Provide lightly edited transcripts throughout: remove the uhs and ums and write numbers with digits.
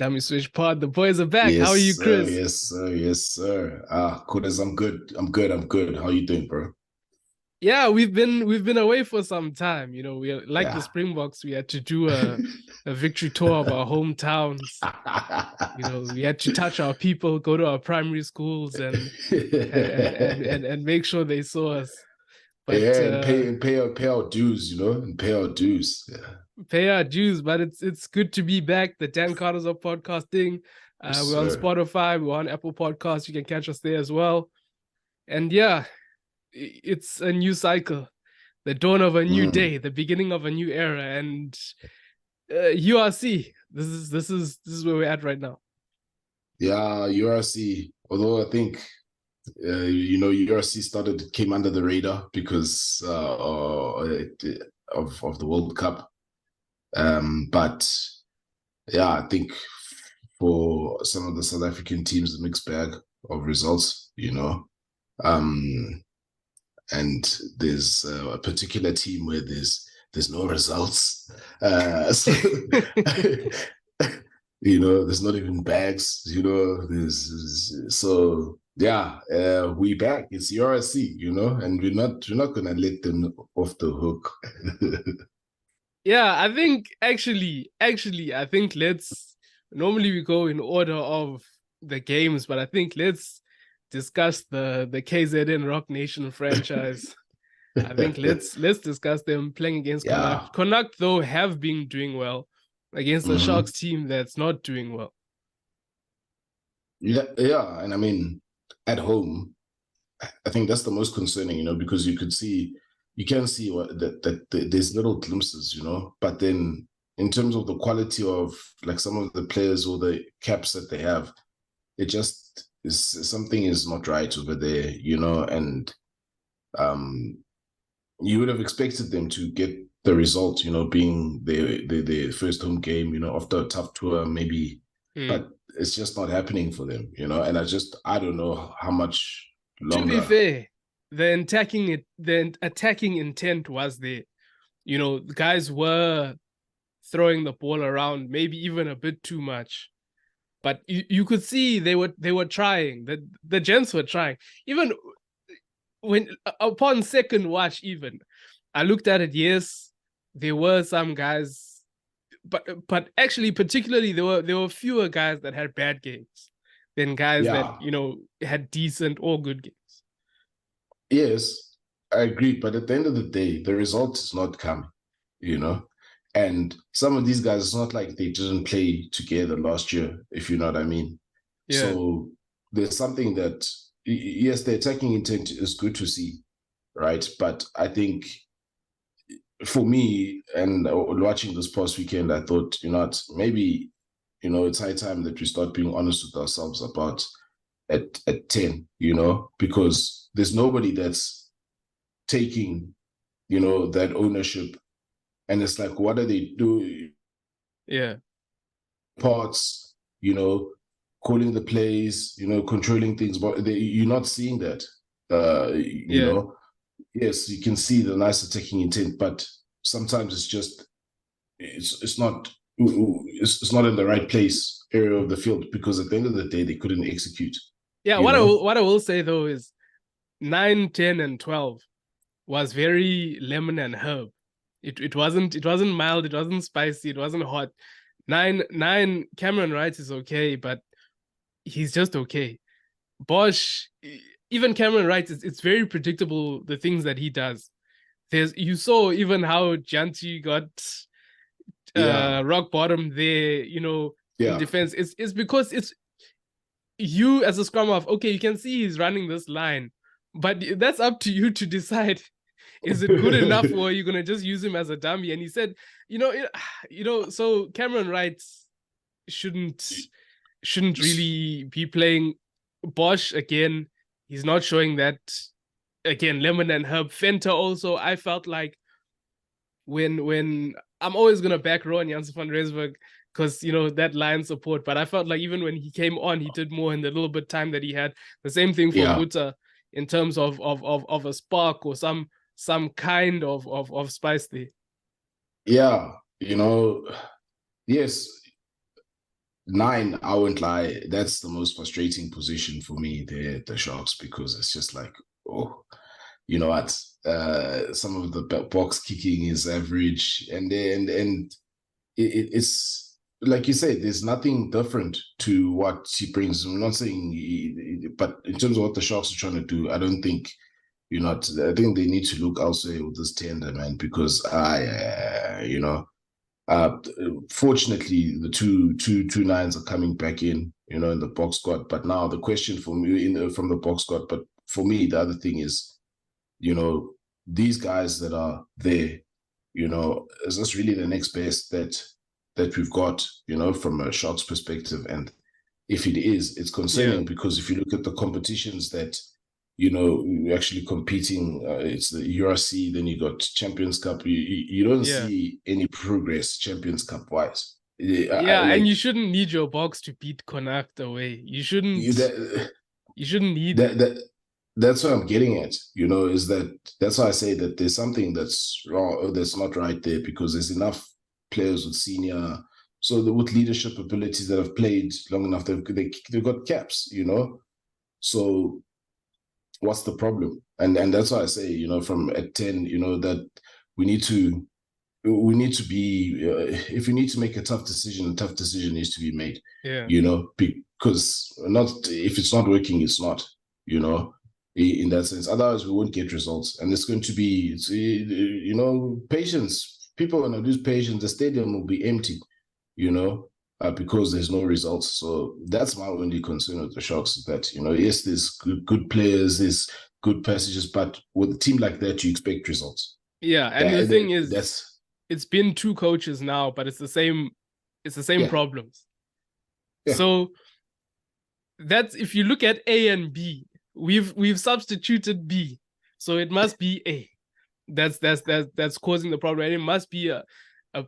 Dummy Switch Pod. The boys are back. How are Yes, you, sir. Chris? Yes, sir. Yes, sir. Kudas, I'm good. I'm good. I'm good. How you doing, bro? Yeah, we've been away for some time. We are like the Yeah. Springboks. We had to do a victory tour of our hometowns. We had to touch our people, go to our primary schools, and make sure they saw us. But Yeah, and pay our dues, and pay our dues. Yeah. pay our dues. But it's good to be back. The Dan Carters of podcasting. Yes, We're on sir. Spotify. We're on Apple Podcasts. You can catch us there as well. And yeah, it's a new cycle, the dawn of a new Mm. day, the beginning of a new era, and URC. This is where we're at right now. Yeah, URC. Although I think URC came under the radar because of the World Cup. But yeah, I think for some of the South African teams, a mixed bag of results. Um, and there's a particular team where there's no results. So there's not even bags. There's so yeah, we back. It's URC, and we're not gonna let them off the hook. Yeah, I think actually, I think let's normally we go in order of the games, but I think let's discuss the KZN Rock Nation franchise. I think let's discuss them playing against Yeah. Connacht. Connacht, though, have been doing well against the Hmm. Sharks team that's not doing well. Yeah, yeah, and I mean, at home, I think that's the most concerning, because you can see there's little glimpses, but then in terms of the quality of like some of the players or the caps that they have, it just is something is not right over there, and um, you would have expected them to get the result, being their first home game, after a tough tour, maybe, Hmm. but it's just not happening for them, and I don't know how much To be longer. fair, the attacking intent was there. The guys were throwing the ball around, maybe even a bit too much. But you could see they were trying. The gents were trying. Even when upon second watch, even I looked at it. Yes, there were some guys, but actually, particularly there were fewer guys that had bad games than guys that Yeah, had decent or good games. yes, I agree. But at the end of the day, the result is not coming, you know. And some of these guys, it's not like they didn't play together last year, if you know what I mean. Yeah, So there's something that, yes, the attacking intent is good to see, right? But I think for me, and watching this past weekend, I thought, maybe, it's high time that we start being honest with ourselves about at 10, because there's nobody that's taking, that ownership. And it's like, what are they doing? yeah, Parts, calling the plays, controlling things, but you're not seeing that. yeah. Yes, you can see the nice attacking intent, but sometimes it's not it's not in the right place area of the field because at the end of the day they couldn't execute. Yeah, You what I know? will, what I will say though is 9, 10, and 12 was very lemon and herb. It wasn't mild, it wasn't spicy, it wasn't hot. Nine Cameron Wright is okay, but he's just okay. Bosch, even Cameron Wright, it's very predictable the things that he does. You saw even how Janti got Yeah, rock bottom there, in yeah, defense. It's because it's you as a scrum half. Okay, you can see he's running this line, but that's up to you to decide. Is it good enough, or are you gonna just use him as a dummy? And he said, so Cameron Wright shouldn't shouldn't really be playing. Bosch again. He's not showing that again. Lemon and Herb Fenter also. I felt like when I'm always gonna back Rowan Janssen van Rensburg because that line support. But I felt like even when he came on, he did more in the little bit time that he had. The same thing for yeah, Muta in terms of a spark or some kind of spice there. yeah. Yes, 9, I won't lie, that's the most frustrating position for me, the Sharks, because it's just like, oh, you know what? Some of the box kicking is average, and it's like you said, there's nothing different to what he brings. I'm not saying, but in terms of what the Sharks are trying to do, I don't think I think they need to look elsewhere with this tender, man, because uh, fortunately, the two nines are coming back in the box squad. But now the question for me from the box squad, but for me, the other thing is, these guys that are there, is this really the next best that we've got, from a Sharks perspective? And if it is, it's concerning because if you look at the competitions that you're actually competing, it's the URC, then you got Champions Cup. You don't see any progress Champions Cup wise. And you shouldn't need your box to beat Connacht away. You shouldn't need that. That's what I'm getting at, is that's why I say that there's something that's wrong, that's not right there, because there's enough players with with leadership abilities that have played long enough. They've got caps, So what's the problem? And that's why I say, from at 10, that we need to be, if we need to make a tough decision needs to be made, because if it's not working, it's not, in that sense. Otherwise, we won't get results. And it's going to be, patience. People are going to lose patience. The stadium will be empty, because there's no results. So that's my only concern with the Sharks, is that, yes, there's good players, there's good passages, but with a team like that, you expect results. Yeah, and the thing is, it's been 2 coaches now, but it's the same problems. Yeah. So that's, if you look at A and B, we've substituted B, so it must be A. That's causing the problem, and it must be a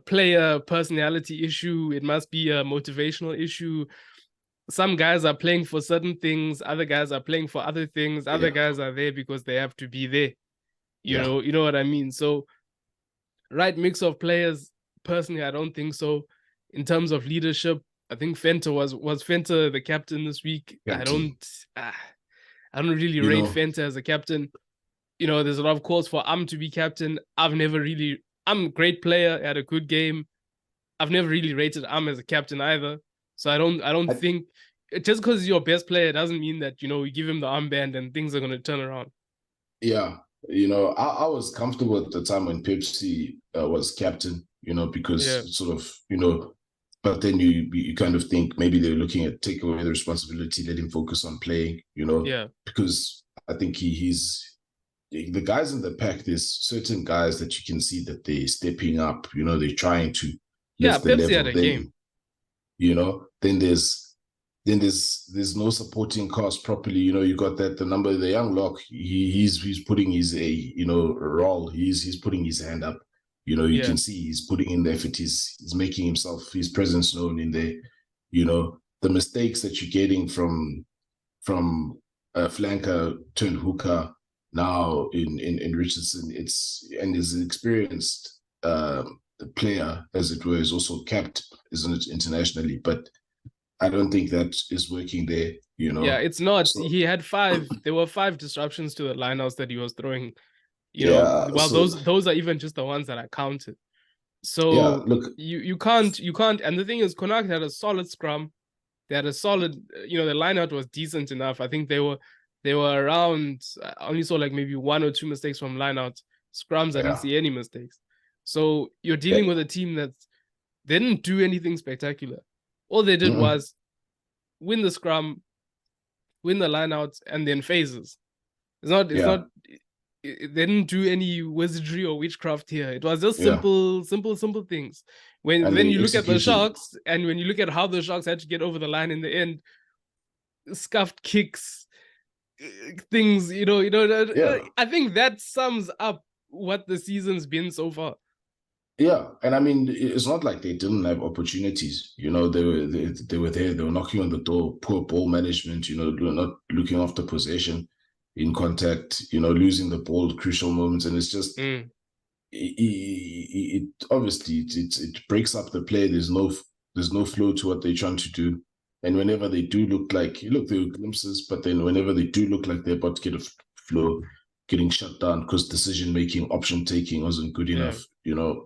player personality issue. It must be a motivational issue. Some guys are playing for certain things, other guys are playing for other things, other guys are there because they have to be there. You know what I mean? So right mix of players, personally, I don't think so. In terms of leadership, I think Fenter was Fenter the captain this week. Captain. I don't really rate Fenter as a captain. There's a lot of calls for to be captain. I'm a great player, had a good game. I've never really rated as a captain either. So I don't think just because he's your best player doesn't mean that, we give him the armband and things are going to turn around. Yeah. I was comfortable at the time when Pepsi was captain, because sort of, but then you kind of think maybe they're looking at take away the responsibility, let him focus on playing, because I think he's the guys in the pack. There's certain guys that you can see that they're stepping up, they're trying to lift the level. Had a game. Then there's no supporting cast properly. You got the young lock. He's putting his role. He's putting his hand up. You can see he's putting in the effort. He's making his presence known in there. The mistakes that you're getting from a flanker turned hooker now in Richardson. Is an experienced player, as it were, is also capped, isn't it, internationally? But I don't think that is working there, Yeah, it's not. So, he had 5. There were 5 disruptions to the lineouts that he was throwing. Those are even just the ones that I counted. So look, you can't. And the thing is, Connacht had a solid scrum. They had a solid. The lineout was decent enough. I think they were around. I only saw like maybe 1 or 2 mistakes from lineout. Scrums, I didn't see any mistakes. So you're dealing with a team that didn't do anything spectacular. All they did was win the scrum, win the lineouts, and then phases. It's not. They didn't do any wizardry or witchcraft here. It was just simple things. When you look at the Sharks, and when you look at how the Sharks had to get over the line in the end, scuffed kicks, things. I think that sums up what the season's been so far. Yeah, and I mean, it's not like they didn't have opportunities. They were there. They were knocking on the door. Poor ball management. Not looking after possession, in contact. Losing the ball at crucial moments, and it's just it obviously it breaks up the play. There's no There's no flow to what they're trying to do. And whenever they do look, there were glimpses, but then whenever they do look like they're about to get a flow, getting shut down because decision-making, option-taking wasn't good enough.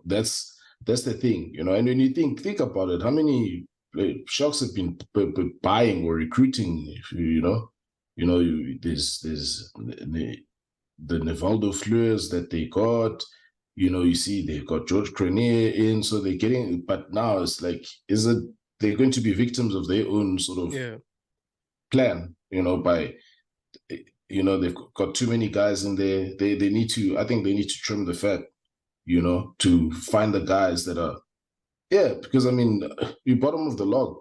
That's the thing, And when you think about it, how many Sharks have been buying or recruiting, there's the Nivaldo Fleurs that they got, you see they've got George Cronier in, so they're getting, but now it's like, they're going to be victims of their own sort of plan, by, they've got too many guys in there. I think they need to trim the fat, to find the guys that are, because I mean, you're bottom of the log,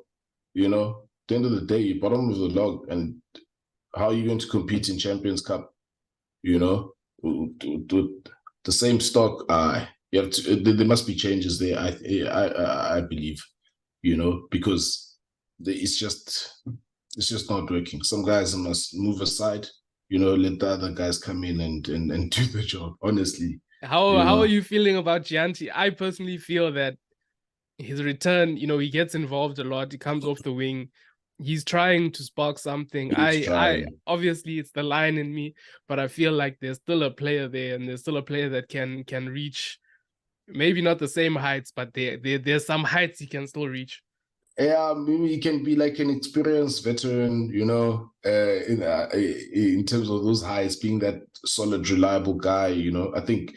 at the end of the day, you're bottom of the log, and how are you going to compete in Champions Cup, the same stock? You have to, there must be changes there, I believe, because it's just not working. Some guys must move aside, let the other guys come in and do the job, honestly. How are you feeling about Gianti? I personally feel that his return, he gets involved a lot. He comes off the wing. He's trying to spark something. I obviously it's the line in me, but I feel like there's still a player there, and there's still a player that can reach, maybe not the same heights, but there's some heights he can still reach. Yeah, maybe he can be like an experienced veteran, in terms of those heights, being that solid, reliable guy. I think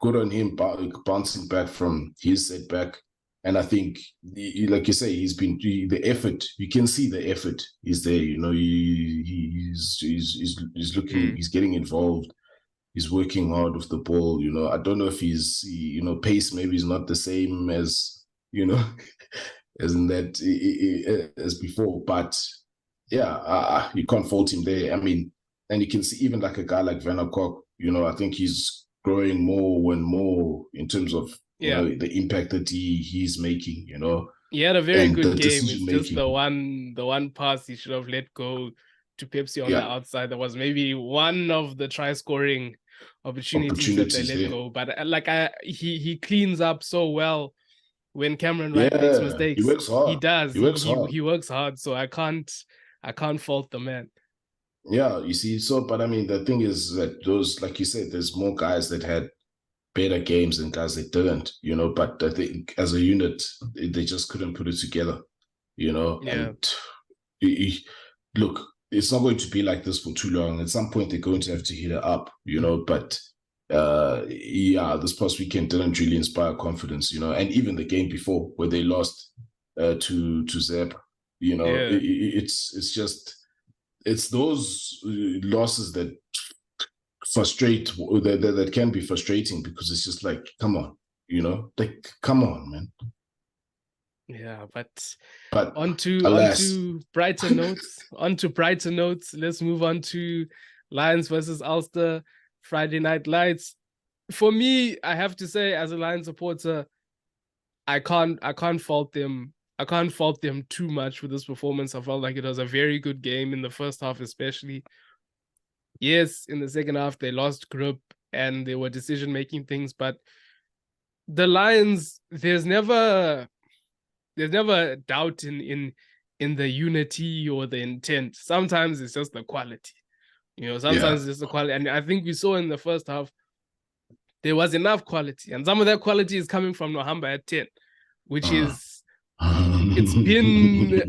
good on him bouncing back from his setback. And I think, like you say, he's been the effort. You can see the effort is there. He's looking. He's getting involved. He's working hard with the ball. I don't know if he's pace maybe is not the same as as in that as before. But yeah, you can't fault him there. I mean, and you can see even like a guy like Van der Kolk. I think he's growing more and more in terms of the impact that he's making. He had a very good game. It's just the one pass he should have let go to Pepsi on the outside. That was maybe one of the try scoring opportunities that they let go. But he cleans up so well when Cameron Wright makes mistakes. He works hard. He does. He works hard. So I can't fault the man. Yeah, you see. So, but I mean, the thing is that those, like you said, there's more guys that had better games than guys that didn't, but I think as a unit, they just couldn't put it together, and look, it's not going to be like this for too long. At some point, they're going to have to hit it up, but this past weekend didn't really inspire confidence, and even the game before where they lost to Zebre, it's those losses that frustrate, that can be frustrating, because it's just like, come on, come on, man. Yeah, but onto brighter notes. Let's move on to Lions versus Ulster, Friday Night Lights. For me, I have to say, as a Lions supporter, I can't fault them. I can't fault them too much with this performance. I felt like it was a very good game in the first half, especially. Yes, in the second half, they lost grip and they were decision-making things, but the Lions, there's never doubt in the unity or the intent. Sometimes it's just the quality. Sometimes it's the quality. And I think we saw in the first half, there was enough quality. And some of that quality is coming from Nohamba at 10, which is, it's been,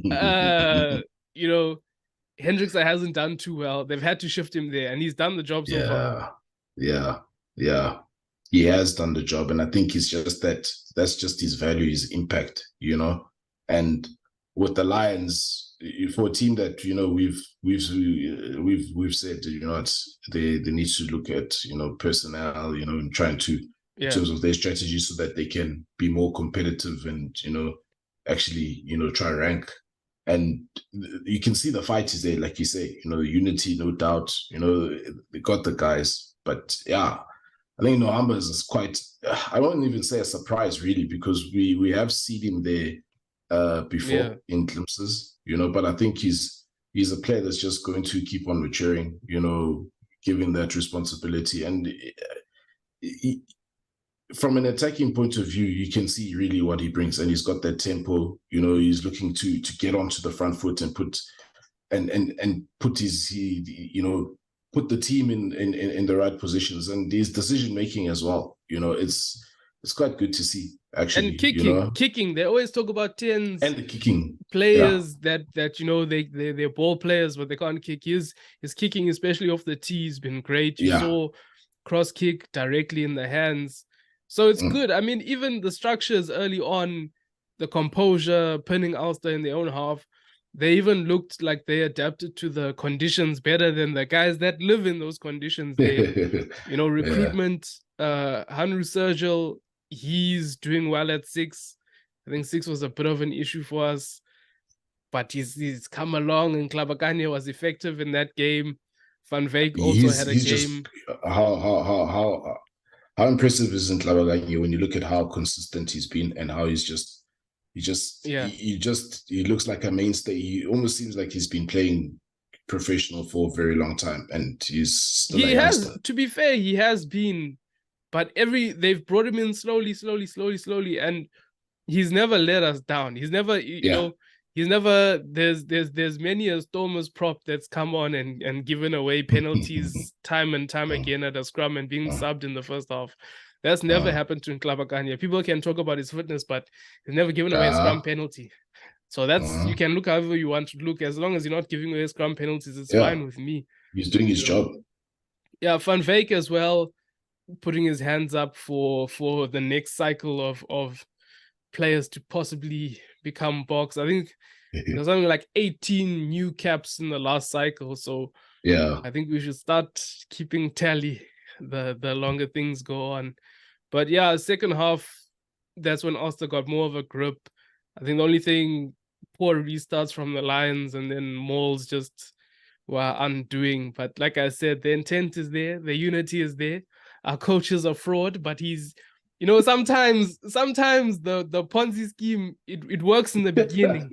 Hendrickson hasn't done too well. They've had to shift him there, and he's done the job so far. Yeah. He has done the job, and I think it's just that's just his value, his impact, And with the Lions, for a team that we've said, they need to look at personnel, and trying to in terms of their strategy so that they can be more competitive and actually try rank. And you can see the fight is there, like you say, unity, no doubt. They got the guys, but I think Nohamba is quite. I won't even say a surprise, really, because we have seen him there before in glimpses, But I think he's a player that's just going to keep on maturing, given that responsibility. And from an attacking point of view, you can see really what he brings, and he's got that tempo. You know, he's looking to get onto the front foot and put put put the team in the right positions, and his decision making as well. You know, it's quite good to see, actually. And kicking, you know? kicking. They always talk about 10s and the kicking players that you know they're ball players, but they can't kick. His kicking, especially off the tee, has been great. You saw cross kick directly in the hands, so it's good. I mean, even the structures early on, the composure, pinning Ulster in their own half, they even looked like they adapted to the conditions better than the guys that live in those conditions. They, you know, recruitment. Hanru Sergil, he's doing well at 6. I think 6 was a bit of an issue for us, but he's come along, and Klabakanya was effective in that game. Van Veek also had a game. Just, how impressive isn't Klabakanya when you look at how consistent he's been and how he looks like a mainstay. He almost seems like he's been playing professional for a very long time, and he's still a youngster. To be fair, he has been, but they've brought him in slowly, and he's never let us down. He's never, you know, he's never. There's many a Stormers prop that's come on and given away penalties time and time again at a scrum and being subbed in the first half. That's never happened to Klabakanya. People can talk about his fitness, but he's never given away a scrum penalty. So that's you can look however you want to look. As long as you're not giving away scrum penalties, it's fine with me. He's doing his job. Yeah, Van Veek as well, putting his hands up for the next cycle of players to possibly become Boks. I think there's something like 18 new caps in the last cycle. So I think we should start keeping tally the longer things go on. But yeah, second half, that's when Ulster got more of a grip. I think the only thing, poor restarts from the Lions, and then Mauls just were undoing. But like I said, the intent is there, the unity is there. Our coach is a fraud, but he's, you know, sometimes the Ponzi scheme, it works in the beginning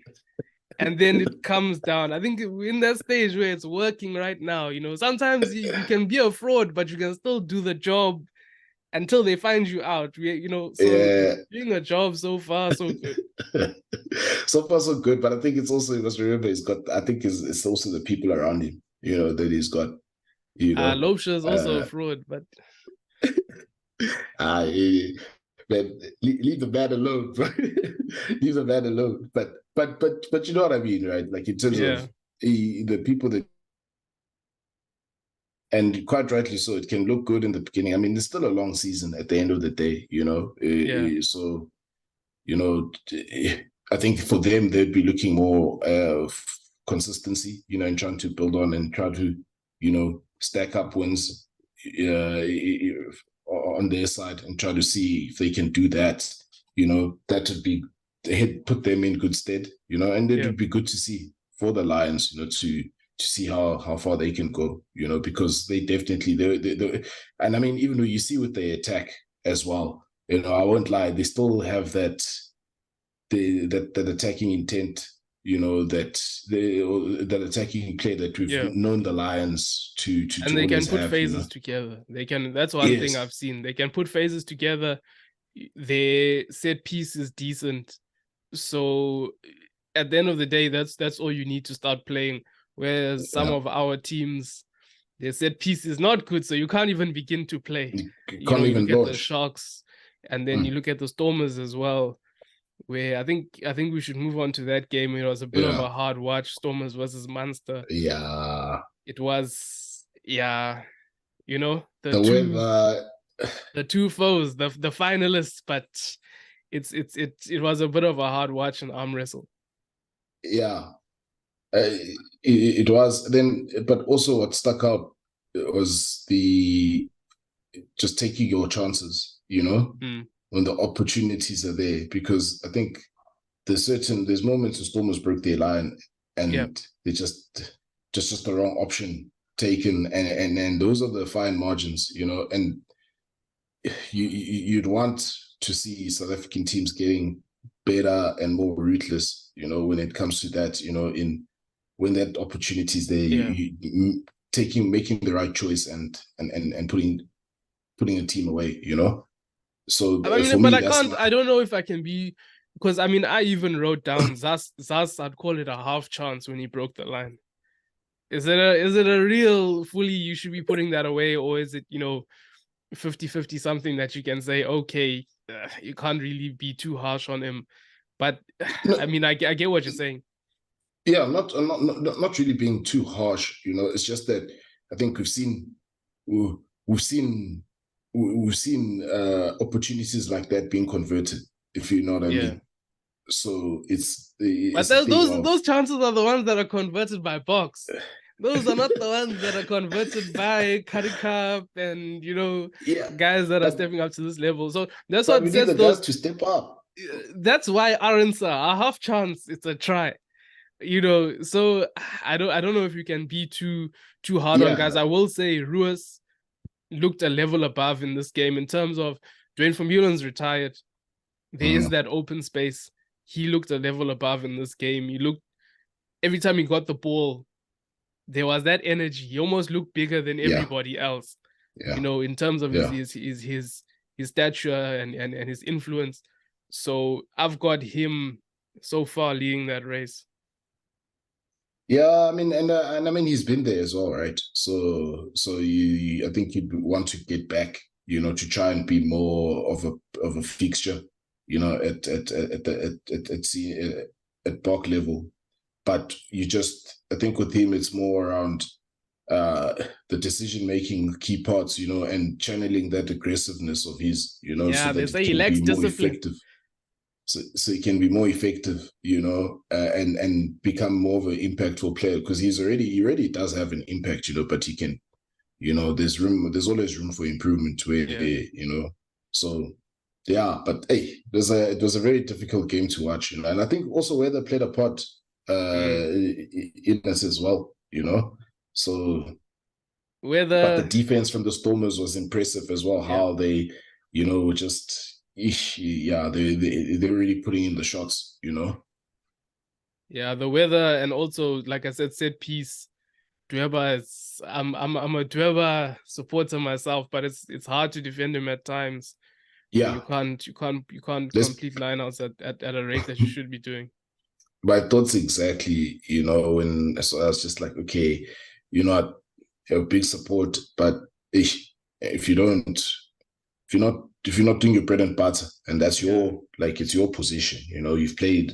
and then it comes down. I think we're in that stage where it's working right now. You know, sometimes you can be a fraud, but you can still do the job until they find you out. Doing a job so far, so good. So far, so good. But I think it's also, you must remember, it's also the people around him, you know, that he's got. You know, Lobsha is also a fraud, but man, leave the man alone, bro. Leave the man alone. But you know what I mean, right? Like in terms of the people that, and quite rightly so, it can look good in the beginning. I mean, there's still a long season at the end of the day, you know. So, you know, I think for them, they'd be looking more consistency, you know, and trying to build on and try to, you know, stack up wins on their side and try to see if they can do that. You know, that would be, put them in good stead, you know, and it would be good to see for the Lions, you know, to see how far they can go, you know, because they definitely, they and I mean, even though you see with the attack as well, you know, I won't lie, they still have that attacking intent, you know, that attacking play that we've known the Lions to and they can put have, phases, you know? Together. They can. That's one thing I've seen. They can put phases together. Their set piece is decent. So at the end of the day, that's all you need to start playing. Whereas some of our teams, their set piece is not good, so you can't even begin to play. You can't even look at the Sharks, and then you look at the Stormers as well, where I think we should move on to that game. It was a bit of a hard watch, Stormers versus Munster. Yeah. It was, you know, the two foes, the finalists, but it was a bit of a hard watch and arm wrestle. Yeah. It was then, but also what stuck out was just taking your chances, you know, when the opportunities are there, because I think there's moments the Stormers broke their line and they just the wrong option taken, and those are the fine margins, you know, and you'd want to see South African teams getting better and more ruthless, you know, when it comes to that, you know, when that opportunity is there, making the right choice and putting a team away, you know. So I mean, for but me, I that's can't. I don't know if I can be, because I mean, I even wrote down Zas. I'd call it a half chance when he broke the line. Is it a real fully you should be putting that away, or is it 50-50 something that you can say, okay, you can't really be too harsh on him. But no, I mean, I get what you're saying. yeah, I'm not really being too harsh. It's just that I think we've seen opportunities like that being converted, if you know what I Yeah. mean. So But it's a those thing those of, those chances are the ones that are converted by box. Those are not the ones that are converted by Cardiff and yeah, guys that are but stepping up to this level. So that's but what we need sets the those. guys to step up. That's why aren't a half chance. It's a try. So I don't know if you can be too hard on guys. Yeah. I will say Ruiz looked a level above in this game in terms of Dwayne Vermeulen's retired. There is Mm, that open space. He looked a level above in this game. He looked every time he got the ball, there was that energy. He almost looked bigger than yeah. everybody else. Yeah. In terms of his Yeah. his his his, his stature and his influence. So I've got him so far leading that race. Yeah, I mean, and I mean, he's been there as well, right? So I think you'd want to get back, to try and be more of a fixture, at Bach level. But I think with him, it's more around uh the decision making key parts, and channeling that aggressiveness of his, so Yeah, they that it say he can lacks be more discipline. effective. So he can be more effective, and become more of an impactful player, because he already does have an impact, but he can, there's always room for improvement where, Yeah. so yeah, but hey, it was a very difficult game to watch, and I think also weather played a part Mm. in this as well, so, but the Whether defense from the Stormers was impressive as well, yeah. how they, just, yeah, they're really putting in the shots, Yeah, the weather and also like I said, set piece. Dweber is I'm a Dweber supporter myself, but it's hard to defend him at times. You Yeah, can't let's complete lineouts at a rate that you should be doing. my thoughts exactly, when so I was just like, okay, I have big support, but if you don't, if you're not doing your bread and butter, and that's Yeah. it's your position, you've played,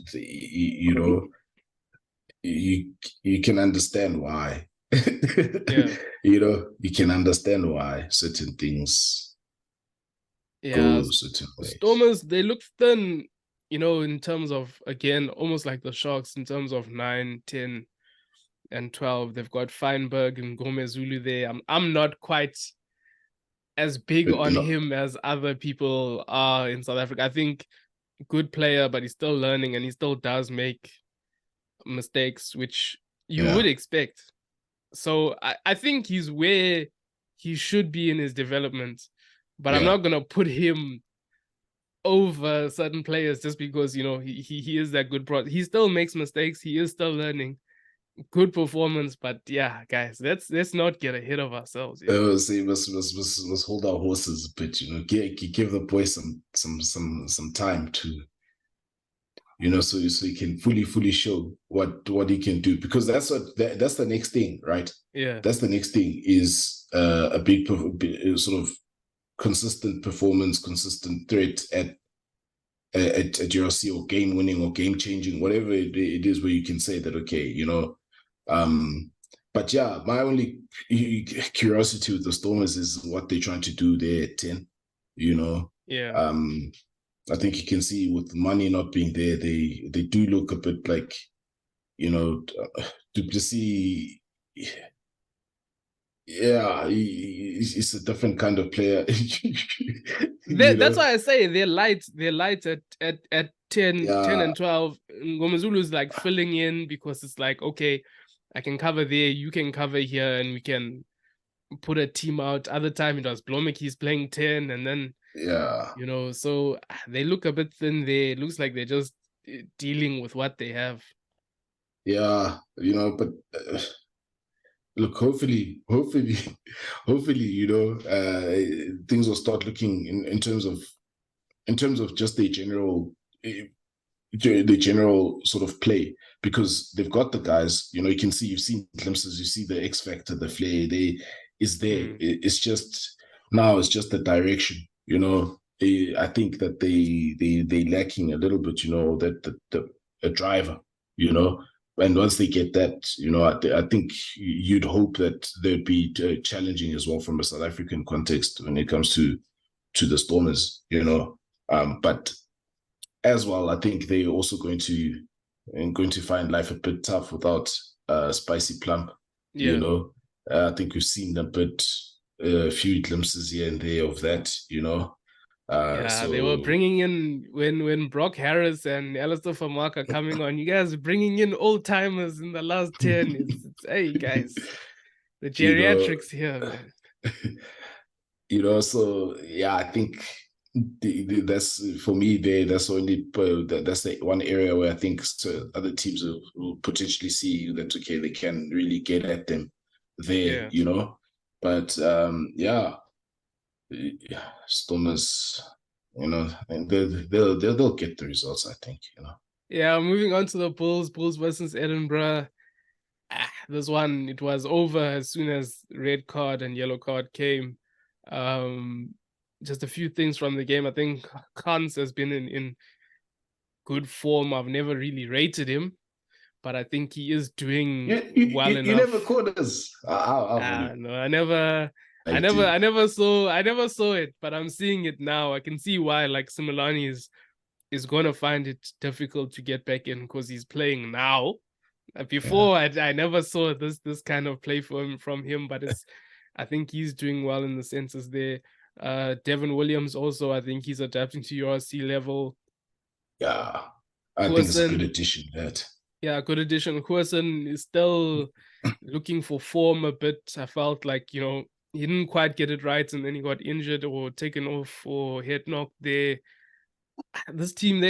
you can understand why. Yeah. You can understand why certain things Yeah. go certain ways. Stormers, they look thin, in terms of, again, almost like the Sharks in terms of 9, 10, and 12. They've got Feinberg and Gomez Zulu there. I'm not quite as big But, on him as other people are in South Africa. I think good player, but he's still learning and he still does make mistakes, which you would yeah, expect. So I think he's where he should be in his development, but I'm yeah. not gonna put him over certain players just because he is that good pro. He still makes mistakes. He is still learning. Good performance, but yeah, guys, let's not get ahead of ourselves. See, let's hold our horses a bit, give the boy some time to, so he can fully show what he can do, because that's the next thing, right? Yeah, That's the next thing, is a big sort of consistent performance, consistent threat at URC, or game winning or game changing, whatever it is, where you can say that, okay, but yeah, my only curiosity with the Stormers is what they're trying to do there at 10, yeah. I think you can see with money not being there, they do look a bit like, to see, yeah, he's a different kind of player. That's why I say they're light. They're light at 10 Yeah, and 12. Ngomezulu is like filling in because it's like, okay, I can cover there, you can cover here, and we can put a team out. Other time it was Blomik, he's playing 10, and then yeah, so they look a bit thin there. It looks like they're just dealing with what they have. yeah, but look, hopefully, things will start looking in terms of in terms of just the general sort of play, because they've got the guys, you can see, you've seen glimpses, you see the X factor, the flair, is there. It's just now, it's just the direction, I think that they lacking a little bit, that a driver, and once they get that, I think you'd hope that they'd be challenging as well from a South African context when it comes to the Stormers, but as well, I think they're also going to find life a bit tough without Spicy Plum. Yeah. I think we've seen a few glimpses here and there of that. Yeah, they were bringing in when Brock Harris and Alistair Vermaak are coming on. You guys are bringing in old timers in the last 10. Hey guys, the geriatrics here, man. So yeah, I think. That's for me. That's only that's the one area where I think other teams will potentially see that okay, they can really get at them there, But yeah, Stormers, and they'll get the results, I think, Yeah, moving on to the Bulls versus Edinburgh. This one, it was over as soon as red card and yellow card came. Just a few things from the game. I think Kans has been in good form. I've never really rated him, but I think he is doing well enough. You never called us. No, I never saw it, but I'm seeing it now. I can see why. Like Similani is going to find it difficult to get back in because he's playing now. Before, I never saw this kind of play from him, but I think he's doing well in the senses there. Devin Williams also, I think he's adapting to URC level. Yeah, I think it's a good addition. Good addition. Huason is still looking for form a bit. I felt like, he didn't quite get it right, and then he got injured or taken off or head knocked there. This team,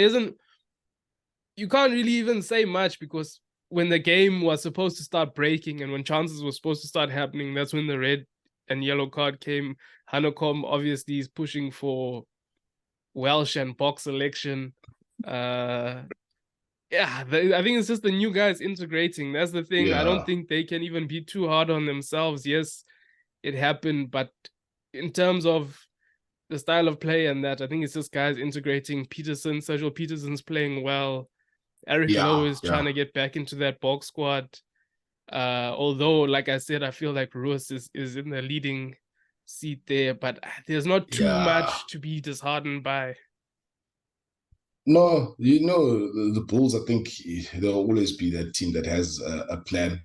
you can't really even say much, because when the game was supposed to start breaking and when chances were supposed to start happening, that's when the red and yellow card came. Hanekom obviously is pushing for Welsh and box selection. I think it's just the new guys integrating. That's the thing. I don't think they can even be too hard on themselves. Yes, it happened, but in terms of the style of play and that, I think it's just guys integrating. Sergio Peterson's playing well. Eric Lowe is trying to get back into that box squad. Although, like I said, I feel like Ruiz is in the leading seat there, but there's not too much to be disheartened by. No, the Bulls, I think there'll always be that team that has a plan.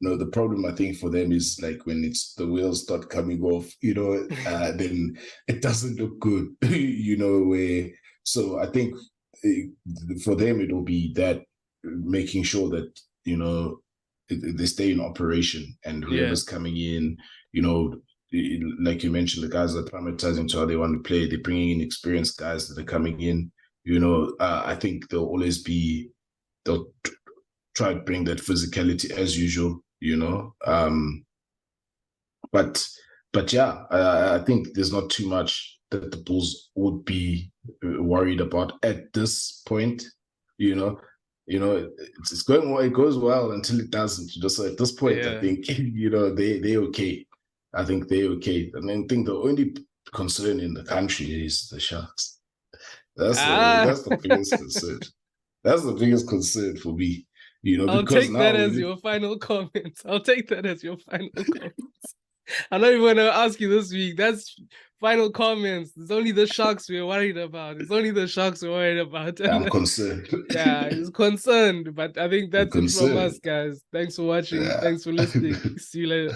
The problem I think for them is like when the wheels start coming off, then it doesn't look good, so I think for them it'll be that making sure that, they stay in operation, and whoever's coming in, like you mentioned, the guys are prioritizing to how they want to play. They're bringing in experienced guys that are coming in. I think they'll try to bring that physicality as usual. But yeah, I think there's not too much that the Bulls would be worried about at this point. It's going well. It goes well until it doesn't. So at this point, I think they're okay. I think they're okay. And I think the only concern in the country is the Sharks. That's the biggest concern. That's the biggest concern for me. I'll take that as your final comment. I'm not even going to ask you this week. That's final comments. It's only the Sharks we're worried about. I'm concerned. Yeah, he's concerned. But I think that's it from us, guys. Thanks for watching. Thanks for listening. See you later.